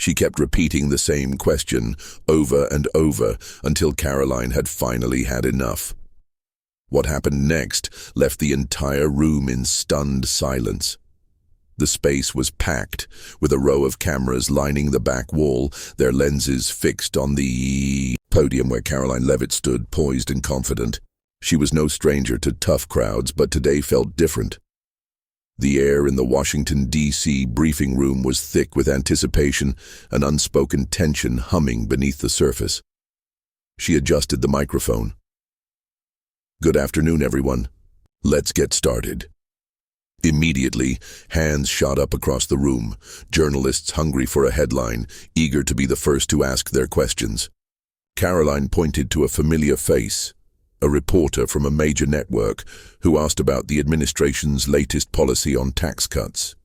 She kept repeating the same question over and over until Karoline had finally had enough. What happened next left the entire room in stunned silence. The space was packed, with a row of cameras lining the back wall, their lenses fixed on the podium where Karoline Leavitt stood, poised and confident. She was no stranger to tough crowds, but today felt different. The air in the Washington, D.C. briefing room was thick with anticipation, an unspoken tension humming beneath the surface. She adjusted the microphone. "Good afternoon, everyone. Let's get started." Immediately, hands shot up across the room, journalists hungry for a headline, eager to be the first to ask their questions. Karoline pointed to a familiar face, a reporter from a major network who asked about the administration's latest policy on tax cuts.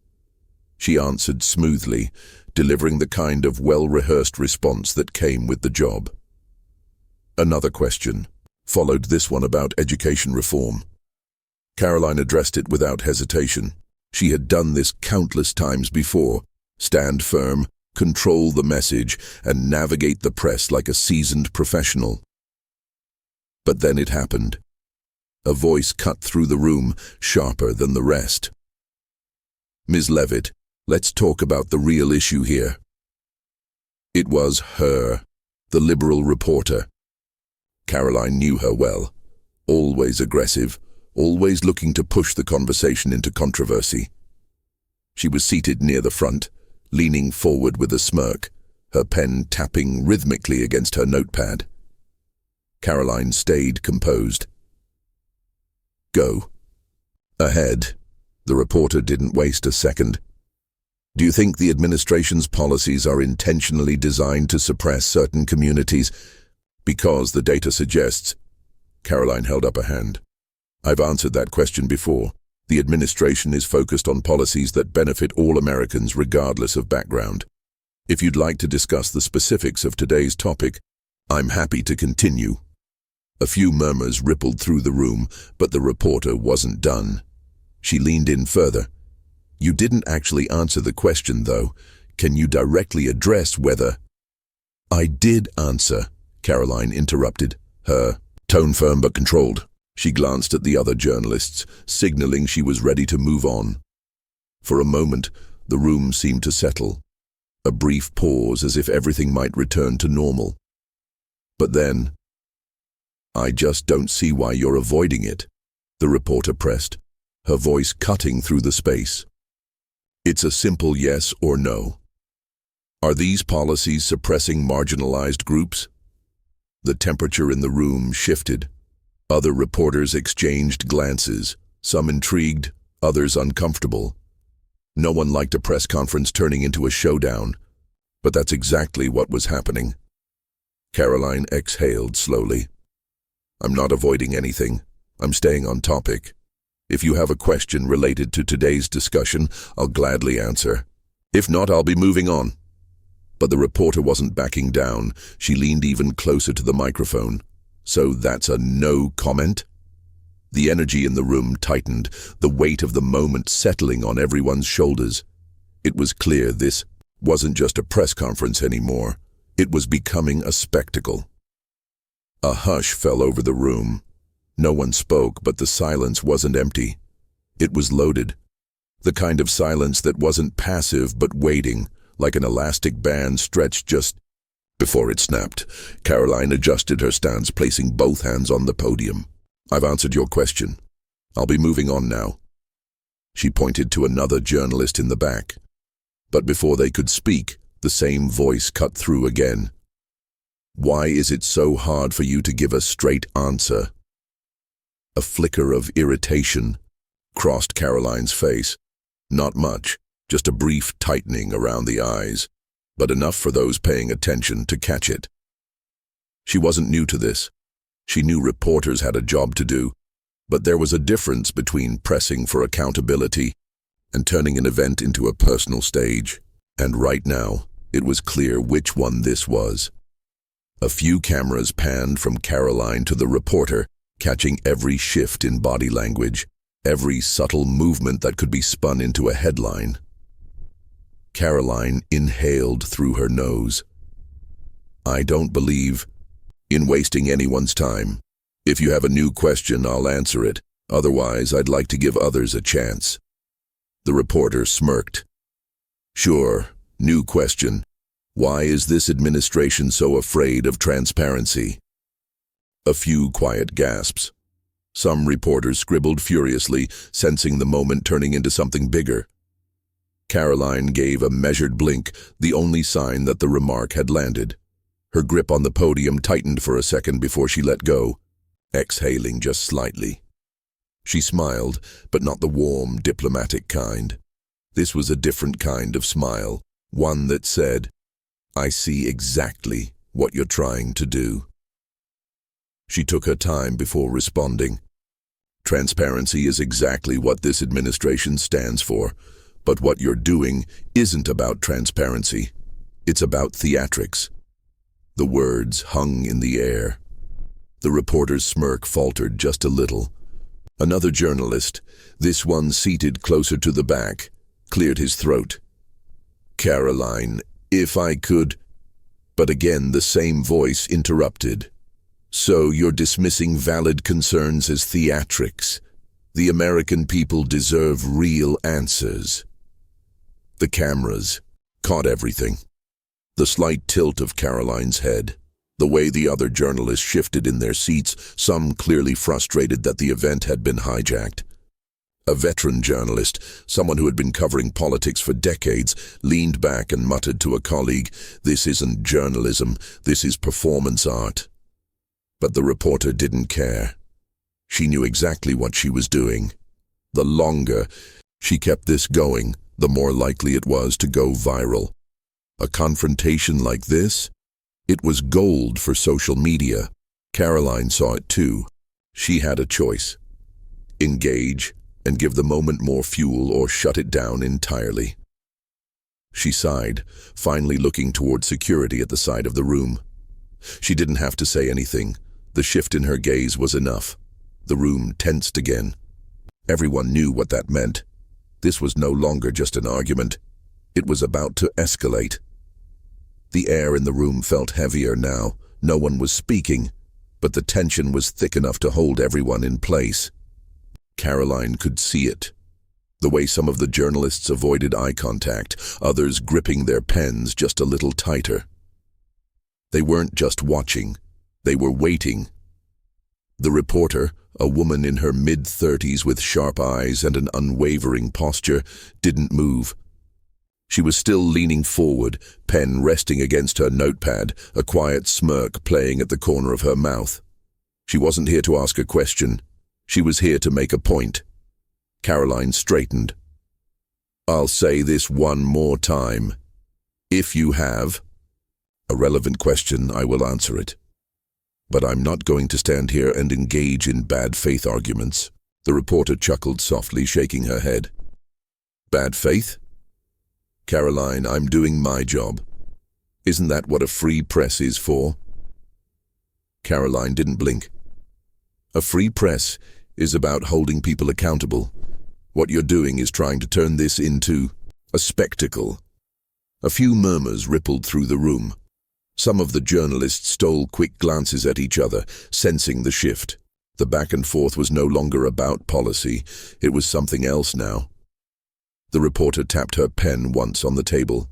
She answered smoothly, delivering the kind of well-rehearsed response that came with the job. Another question followed, this one about education reform. Karoline addressed it without hesitation. She had done this countless times before. Stand firm, control the message, and navigate the press like a seasoned professional. But then it happened. A voice cut through the room, sharper than the rest. "Ms. Leavitt, let's talk about the real issue here." It was her, the liberal reporter. Karoline knew her well. Always aggressive, always looking to push the conversation into controversy. She was seated near the front, leaning forward with a smirk, her pen tapping rhythmically against her notepad. Karoline stayed composed. "Go ahead." The reporter didn't waste a second. "Do you think the administration's policies are intentionally designed to suppress certain communities? Because the data suggests..." Karoline held up a hand. "I've answered that question before. The administration is focused on policies that benefit all Americans regardless of background. If you'd like to discuss the specifics of today's topic, I'm happy to continue." A few murmurs rippled through the room, but the reporter wasn't done. She leaned in further. "You didn't actually answer the question, though. Can you directly address whether..." "I did answer," Karoline interrupted, her tone firm but controlled. She glanced at the other journalists, signaling she was ready to move on. For a moment, the room seemed to settle. A brief pause as if everything might return to normal. But then, "I just don't see why you're avoiding it," the reporter pressed, her voice cutting through the space. "It's a simple yes or no. Are these policies suppressing marginalized groups?" The temperature in the room shifted. Other reporters exchanged glances, some intrigued, others uncomfortable. No one liked a press conference turning into a showdown, but that's exactly what was happening. Karoline exhaled slowly. "I'm not avoiding anything. I'm staying on topic. If you have a question related to today's discussion, I'll gladly answer. If not, I'll be moving on." But the reporter wasn't backing down. She leaned even closer to the microphone. "So that's a no comment?" The energy in the room tightened, the weight of the moment settling on everyone's shoulders. It was clear this wasn't just a press conference anymore. It was becoming a spectacle. A hush fell over the room. No one spoke, but the silence wasn't empty. It was loaded. The kind of silence that wasn't passive but waiting, like an elastic band stretched just before it snapped. Karoline adjusted her stance, placing both hands on the podium. "I've answered your question. I'll be moving on now." She pointed to another journalist in the back. But before they could speak, the same voice cut through again. "Why is it so hard for you to give a straight answer?" A flicker of irritation crossed Karoline's face. Not much, just a brief tightening around the eyes, but enough for those paying attention to catch it. She wasn't new to this. She knew reporters had a job to do, but there was a difference between pressing for accountability and turning an event into a personal stage. And right now, it was clear which one this was. A few cameras panned from Karoline to the reporter, catching every shift in body language, every subtle movement that could be spun into a headline. Karoline inhaled through her nose. I don't believe in wasting anyone's time. If you have a new question, I'll answer it. Otherwise, I'd like to give others a chance. The reporter smirked. Sure, new question. Why is this administration so afraid of transparency? A few quiet gasps. Some reporters scribbled furiously, sensing the moment turning into something bigger. Karoline gave a measured blink, the only sign that the remark had landed. Her grip on the podium tightened for a second before she let go, exhaling just slightly. She smiled, but not the warm, diplomatic kind. This was a different kind of smile, one that said, I see exactly what you're trying to do. She took her time before responding. Transparency is exactly what this administration stands for, but what you're doing isn't about transparency. It's about theatrics. The words hung in the air. The reporter's smirk faltered just a little. Another journalist, this one seated closer to the back, cleared his throat. Karoline, if I could... But again the same voice interrupted. So you're dismissing valid concerns as theatrics. The American people deserve real answers. The cameras caught everything. The slight tilt of Karoline's head, the way the other journalists shifted in their seats, some clearly frustrated that the event had been hijacked. A veteran journalist, someone who had been covering politics for decades, leaned back and muttered to a colleague, "This isn't journalism, this is performance art." But the reporter didn't care. She knew exactly what she was doing. The longer she kept this going, the more likely it was to go viral. A confrontation like this? It was gold for social media. Karoline saw it too. She had a choice. Engage and give the moment more fuel, or shut it down entirely. She sighed, finally looking toward security at the side of the room. She didn't have to say anything. The shift in her gaze was enough. The room tensed again. Everyone knew what that meant. This was no longer just an argument. It was about to escalate. The air in the room felt heavier now. No one was speaking, but the tension was thick enough to hold everyone in place. Karoline could see it. The way some of the journalists avoided eye contact, others gripping their pens just a little tighter. They weren't just watching, they were waiting. The reporter, a woman in her mid-30s with sharp eyes and an unwavering posture, didn't move. She was still leaning forward, pen resting against her notepad, a quiet smirk playing at the corner of her mouth. She wasn't here to ask a question. She was here to make a point. Karoline straightened. I'll say this one more time. If you have a relevant question, I will answer it. But I'm not going to stand here and engage in bad faith arguments. The reporter chuckled softly, shaking her head. Bad faith? Karoline, I'm doing my job. Isn't that what a free press is for? Karoline didn't blink. A free press is about holding people accountable. What you're doing is trying to turn this into a spectacle. A few murmurs rippled through the room. Some of the journalists stole quick glances at each other, sensing the shift. The back and forth was no longer about policy. It was something else now. The reporter tapped her pen once on the table.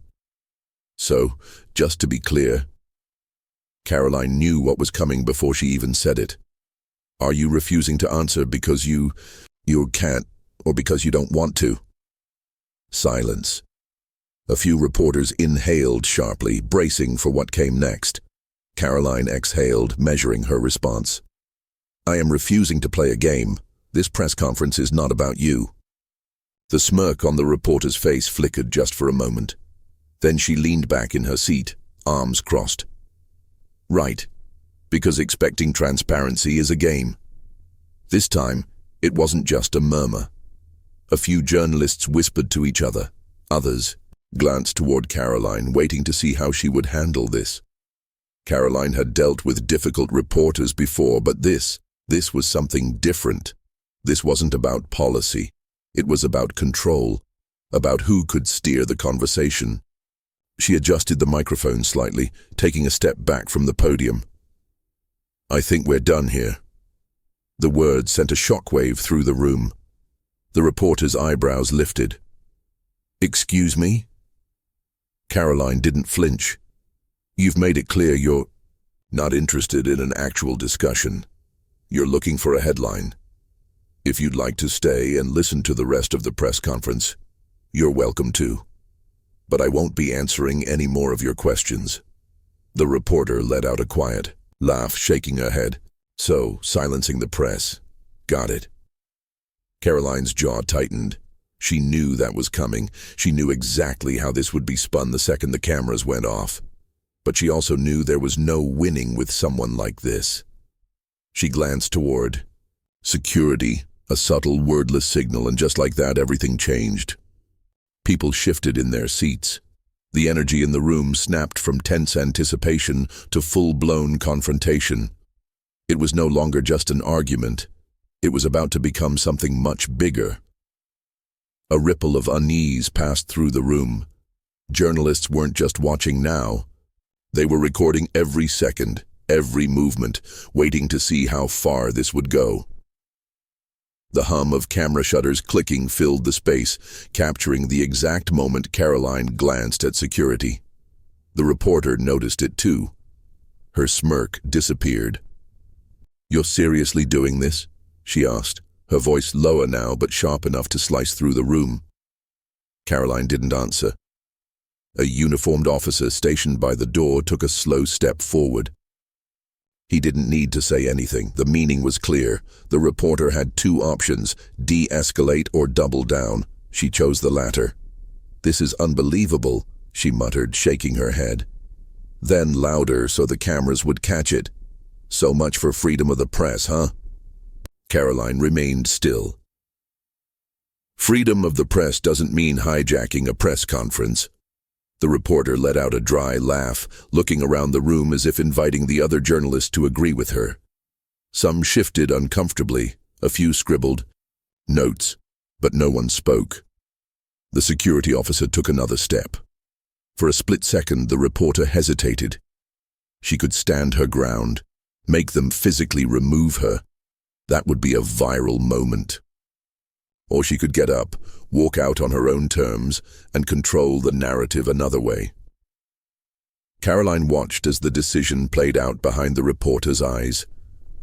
So, just to be clear, Karoline knew what was coming before she even said it. Are you refusing to answer because you can't, or because you don't want to? Silence. A few reporters inhaled sharply, bracing for what came next. Karoline exhaled, measuring her response. I am refusing to play a game. This press conference is not about you. The smirk on the reporter's face flickered just for a moment. Then she leaned back in her seat, arms crossed. Right, because expecting transparency is a game. This time, it wasn't just a murmur. A few journalists whispered to each other. Others glanced toward Karoline, waiting to see how she would handle this. Karoline had dealt with difficult reporters before, but this was something different. This wasn't about policy. It was about control. about who could steer the conversation. She adjusted the microphone slightly, taking a step back from the podium. "I think we're done here." The words sent a shockwave through the room. The reporter's eyebrows lifted. "Excuse me?" Karoline didn't flinch. "You've made it clear you're not interested in an actual discussion. You're looking for a headline. If you'd like to stay and listen to the rest of the press conference, you're welcome to. But I won't be answering any more of your questions." The reporter let out a quiet laugh, shaking her head. "So, silencing the press. Got it." Karoline's jaw tightened. She knew that was coming. She knew exactly how this would be spun the second the cameras went off. But she also knew there was no winning with someone like this. She glanced toward security, a subtle, wordless signal, and just like that, everything changed. People shifted in their seats. The energy in the room snapped from tense anticipation to full-blown confrontation. It was no longer just an argument. It was about to become something much bigger. A ripple of unease passed through the room. Journalists weren't just watching now. They were recording every second, every movement, waiting to see how far this would go. The hum of camera shutters clicking filled the space, capturing the exact moment Karoline glanced at security. The reporter noticed it too. Her smirk disappeared. "You're seriously doing this?" she asked, her voice lower now but sharp enough to slice through the room. Karoline didn't answer. A uniformed officer stationed by the door took a slow step forward. He didn't need to say anything. The meaning was clear. The reporter had two options: de-escalate or double down. She chose the latter. "This is unbelievable," she muttered, shaking her head. Then louder so the cameras would catch it. "So much for freedom of the press, huh?" Karoline remained still. "Freedom of the press doesn't mean hijacking a press conference." The reporter let out a dry laugh, looking around the room as if inviting the other journalists to agree with her. Some shifted uncomfortably, a few scribbled notes, but no one spoke. The security officer took another step. For a split second, the reporter hesitated. She could stand her ground, make them physically remove her. That would be a viral moment. Or she could get up, walk out on her own terms, and control the narrative another way. Karoline watched as the decision played out behind the reporter's eyes.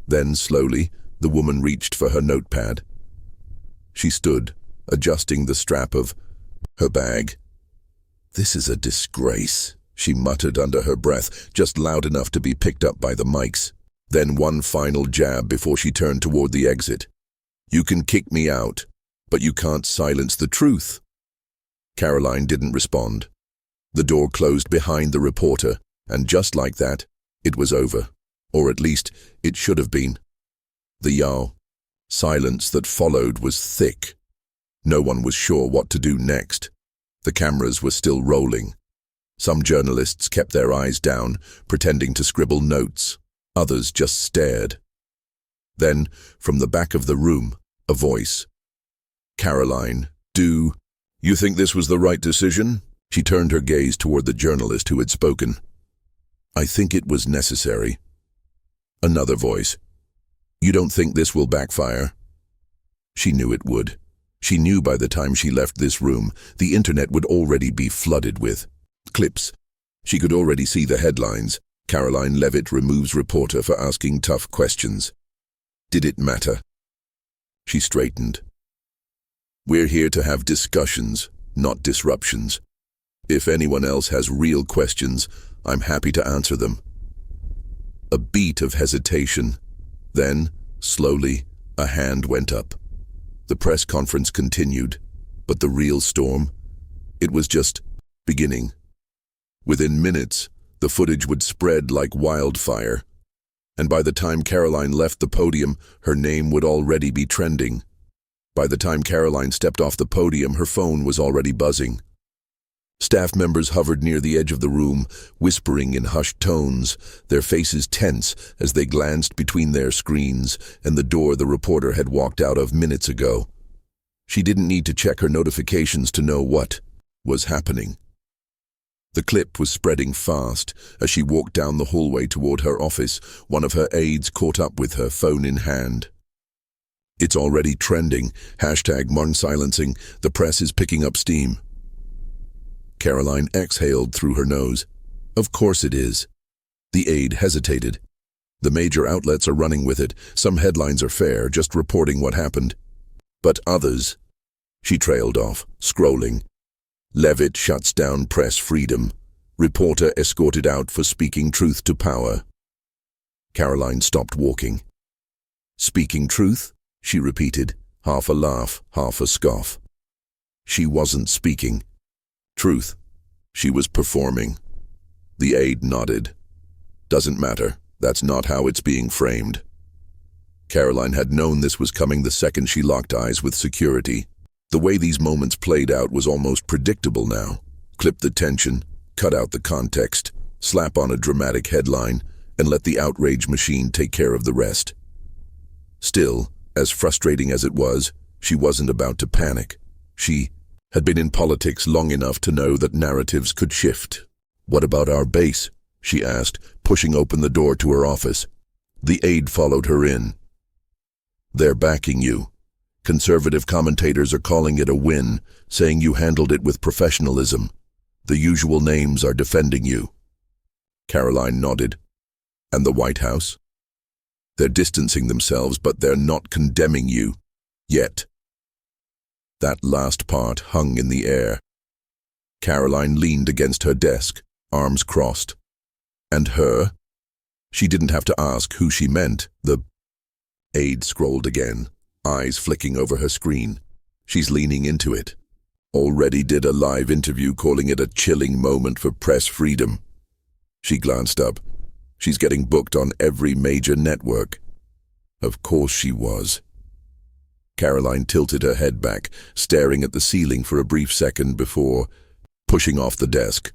Then, slowly, the woman reached for her notepad. She stood, adjusting the strap of her bag. "This is a disgrace," she muttered under her breath, just loud enough to be picked up by the mics. Then one final jab before she turned toward the exit. "You can kick me out, but you can't silence the truth." Karoline didn't respond. The door closed behind the reporter, and just like that, it was over. Or at least, it should have been. The silence that followed was thick. No one was sure what to do next. The cameras were still rolling. Some journalists kept their eyes down, pretending to scribble notes. Others just stared. Then, from the back of the room, a voice. "Karoline, do you think this was the right decision?" She turned her gaze toward the journalist who had spoken. "I think it was necessary." Another voice. "You don't think this will backfire?" She knew it would. She knew by the time she left this room, the internet would already be flooded with clips. She could already see the headlines. Karoline Leavitt removes reporter for asking tough questions. Did it matter? She straightened. "We're here to have discussions, not disruptions. If anyone else has real questions, I'm happy to answer them." A beat of hesitation. Then, slowly, a hand went up. The press conference continued, but the real storm, it was just beginning. Within minutes, the footage would spread like wildfire, and by the time Karoline left the podium, her name would already be trending. By the time Karoline stepped off the podium, her phone was already buzzing. Staff members hovered near the edge of the room, whispering in hushed tones, their faces tense as they glanced between their screens and the door the reporter had walked out of minutes ago. She didn't need to check her notifications to know what was happening. The clip was spreading fast. As she walked down the hallway toward her office, one of her aides caught up with her, phone in hand. It's already trending. #Modern silencing. The press is picking up steam. Karoline exhaled through her nose. Of course it is. The aide hesitated. The major outlets are running with it. Some headlines are fair, just reporting what happened. But others... She trailed off, scrolling. Levitt shuts down press freedom. Reporter escorted out for speaking truth to power. Karoline stopped walking. Speaking truth? She repeated, half a laugh, half a scoff. She wasn't speaking truth. She was performing. The aide nodded. Doesn't matter. That's not how it's being framed. Karoline had known this was coming the second she locked eyes with security. The way these moments played out was almost predictable now. Clip the tension, cut out the context, slap on a dramatic headline, and let the outrage machine take care of the rest. Still, as frustrating as it was, she wasn't about to panic. She had been in politics long enough to know that narratives could shift. What about our base? She asked, pushing open the door to her office. The aide followed her in. They're backing you. Conservative commentators are calling it a win, saying you handled it with professionalism. The usual names are defending you. Karoline nodded. And the White House? They're distancing themselves, but they're not condemning you. Yet. That last part hung in the air. Karoline leaned against her desk, arms crossed. And her? She didn't have to ask who she meant. The aide scrolled again, eyes flicking over her screen. She's leaning into it. Already did a live interview calling it a chilling moment for press freedom. She glanced up. She's getting booked on every major network. Of course she was. Karoline tilted her head back, staring at the ceiling for a brief second before pushing off the desk.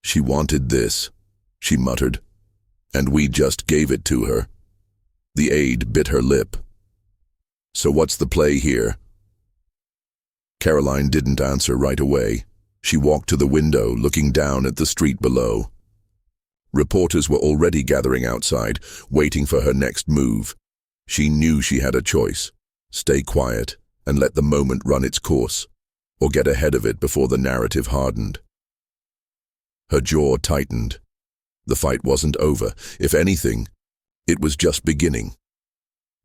She wanted this, she muttered, and we just gave it to her. The aide bit her lip. So what's the play here? Karoline didn't answer right away. She walked to the window, looking down at the street below. Reporters were already gathering outside, waiting for her next move. She knew she had a choice. Stay quiet and let the moment run its course, or get ahead of it before the narrative hardened. Her jaw tightened. The fight wasn't over. If anything, it was just beginning.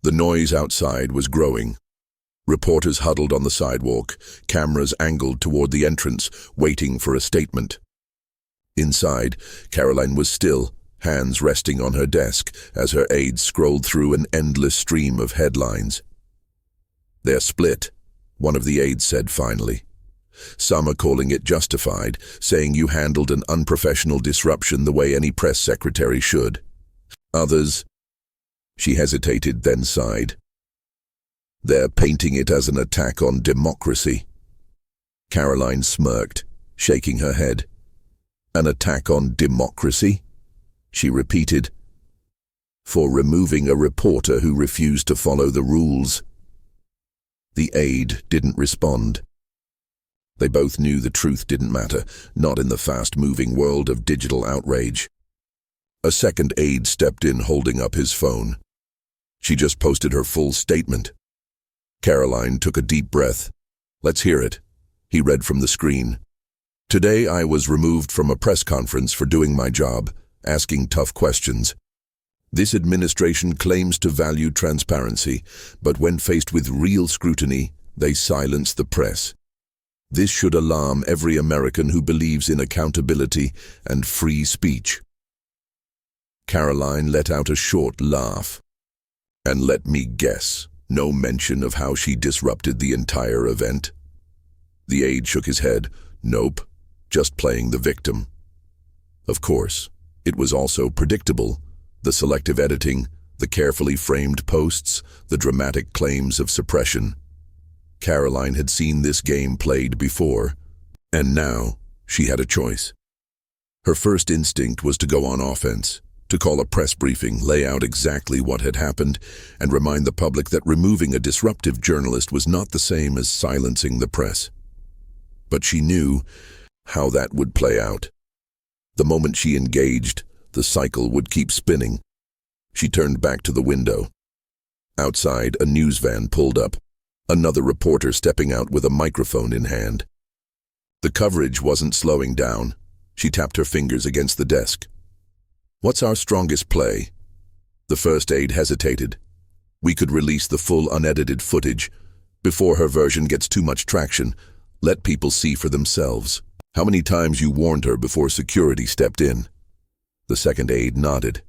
The noise outside was growing. Reporters huddled on the sidewalk, cameras angled toward the entrance, waiting for a statement. Inside, Karoline was still, hands resting on her desk as her aides scrolled through an endless stream of headlines. They're split, one of the aides said finally. Some are calling it justified, saying you handled an unprofessional disruption the way any press secretary should. Others... She hesitated, then sighed. They're painting it as an attack on democracy. Karoline smirked, shaking her head. An attack on democracy? She repeated. For removing a reporter who refused to follow the rules. The aide didn't respond. They both knew the truth didn't matter, not in the fast-moving world of digital outrage. A second aide stepped in, holding up his phone. She just posted her full statement. Karoline took a deep breath. Let's hear it. He read from the screen. Today I was removed from a press conference for doing my job, asking tough questions. This administration claims to value transparency, but when faced with real scrutiny, they silence the press. This should alarm every American who believes in accountability and free speech. Karoline let out a short laugh. And let me guess, no mention of how she disrupted the entire event? The aide shook his head. Nope, just playing the victim. Of course, it was also predictable. The selective editing, the carefully framed posts, the dramatic claims of suppression. Karoline had seen this game played before, and now she had a choice. Her first instinct was to go on offense, to call a press briefing, lay out exactly what had happened, and remind the public that removing a disruptive journalist was not the same as silencing the press. But she knew how that would play out. The moment she engaged, the cycle would keep spinning. She turned back to the window. Outside, a news van pulled up, another reporter stepping out with a microphone in hand. The coverage wasn't slowing down. She tapped her fingers against the desk. "What's our strongest play?" The first aide hesitated. "We could release the full unedited footage before her version gets too much traction. Let people see for themselves." "How many times you warned her before security stepped in?" The second aide nodded.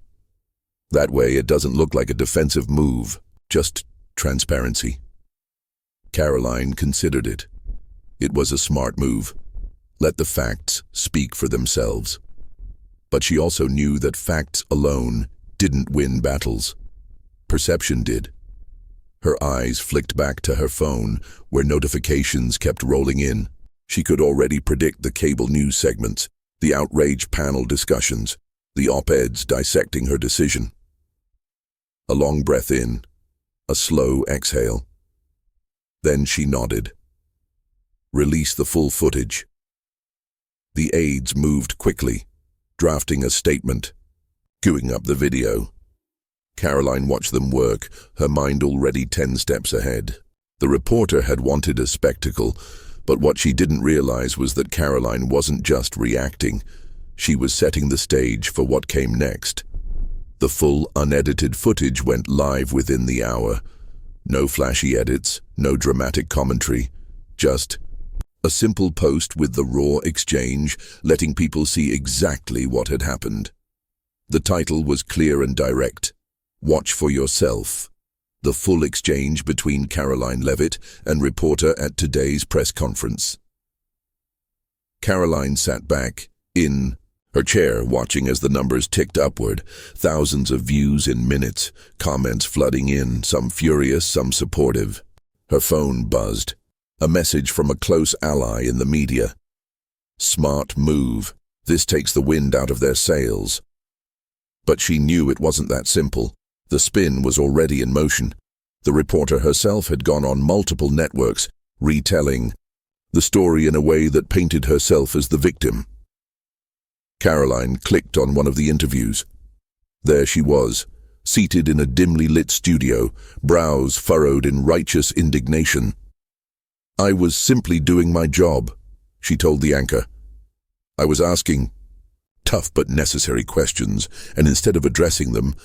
"That way it doesn't look like a defensive move, just transparency." Karoline considered it. It was a smart move. Let the facts speak for themselves. But she also knew that facts alone didn't win battles. Perception did. Her eyes flicked back to her phone, where notifications kept rolling in. She could already predict the cable news segments, the outrage panel discussions, the op-eds dissecting her decision. A long breath in, a slow exhale. Then she nodded. "Release the full footage." The aides moved quickly, drafting a statement, queuing up the video. Karoline watched them work, her mind already 10 steps ahead. The reporter had wanted a spectacle, but what she didn't realize was that Karoline wasn't just reacting. She was setting the stage for what came next. The full, unedited footage went live within the hour. No flashy edits, no dramatic commentary, just a simple post with the raw exchange, letting people see exactly what had happened. The title was clear and direct. "Watch for yourself." The full exchange between Karoline Leavitt and reporter at today's press conference. Karoline sat back, in her chair, watching as the numbers ticked upward. Thousands of views in minutes, comments flooding in, some furious, some supportive. Her phone buzzed. A message from a close ally in the media. "Smart move. This takes the wind out of their sails." But she knew it wasn't that simple. The spin was already in motion. The reporter herself had gone on multiple networks, retelling the story in a way that painted herself as the victim. Karoline clicked on one of the interviews. There she was, seated in a dimly lit studio, brows furrowed in righteous indignation. "I was simply doing my job," she told the anchor. "I was asking tough but necessary questions, and instead of addressing them,